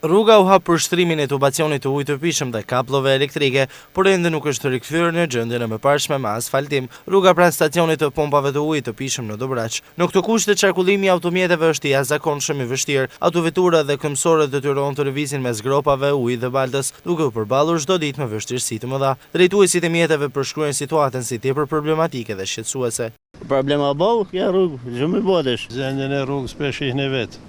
Rruga u hap për shtrimin e tubacionit të ujit të pishëm dhe kapllove elektrike, por ende nuk është rikthyer në gjendjen e mëparshme me asfaltim. Rruga pranë stacionit të pompave të ujit të pishëm në Dobraç. Në këtë kushte qarkullimi i automjeteve është i jashtëzakonshëm i vështirë. Autovetura dhe këmbësorët detyrohen të lëvizin mes gropave, ujit dhe baltës, duke u përballur çdo ditë me vështirësi të mëdha. Drejtuesit e mjeteve përshkruajnë situatën si tepër problematike dhe shqetësuese. Problema bau, ja rrugë, shumë i bodesh. Zendjen e rrugës pesh ihni vetë.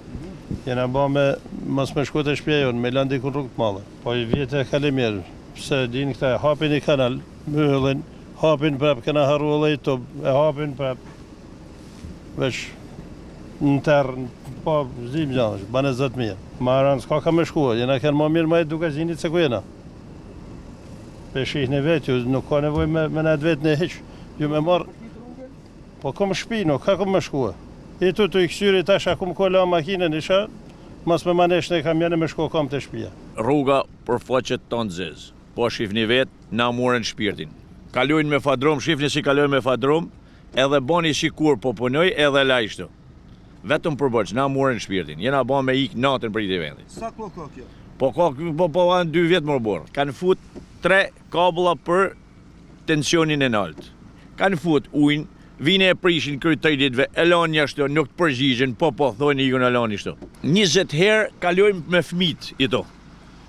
Jena ba me mos me shku të shpja jonë, me landi ku rrugë të madhe. Po i vjetë e kale mirë, pëse din këta hapin i kanal, mëllin, hapin prap, këna harru e lejtë, e hapin prap, veç në terë, po zim gjanë, bane 10.000. Maran s'ka ka me shkua, jena kënë ma mirë ma e duke zinit se ku jena. Pesh ihni vetë, ju nuk ka nevoj me nëjtë vetë në heqë, ju me marë, po kom shpi, nuk ka kom me shkua. I tu të i kësyri tash akum kolla makinën isha, mas me manesh në kamjene me shko kam të shpia. Rruga për faqet tonë zez, po shifni vetë, na morën shpirtin. Kalojnë me fadrom, shifni si kalojnë me fadrom, edhe bani si kur po punoj edhe lajshto. Vetëm përbërç, na morën shpirtin. Jena ba me ik natën për i të vendit. Sa ko ka kjo? Po anë 2 vjetë më borë. Kanë fut 3 kabla për tensionin e naltë. Kanë fut ujnë, vine e prishin kërë të ditëve, e lani ashtu, nuk të përgjigjen, po thojnë i ju në lani ashtu. 20 herë kalojmë me fmit i to.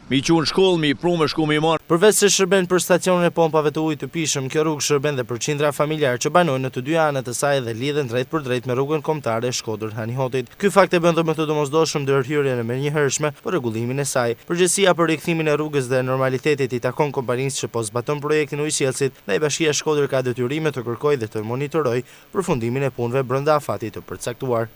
Mi qunë shkollë, mi pru me shku me i marë. Përveç se shërben për stacionin e pompave të ujit të pishëm, kjo rrugë shërben dhe për qindra familjar që banojnë në të dy anët e saj dhe lidhen drejt për drejt me rrugën kombëtare Shkodër-Hanihotit. Ky fakt e bën domethënë të domosdoshëm ndërhyrjen e menjëhershme për rregullimin e saj. Përgjegjësia për rikthimin e rrugës dhe normalitetit i takon kompanisë që po zbaton projektin ujësjellësit dhe Bashkia Shkodër ka detyrime të kërkojë dhe të monitorojë përfundimin e punëve brenda afatit të përcaktuar.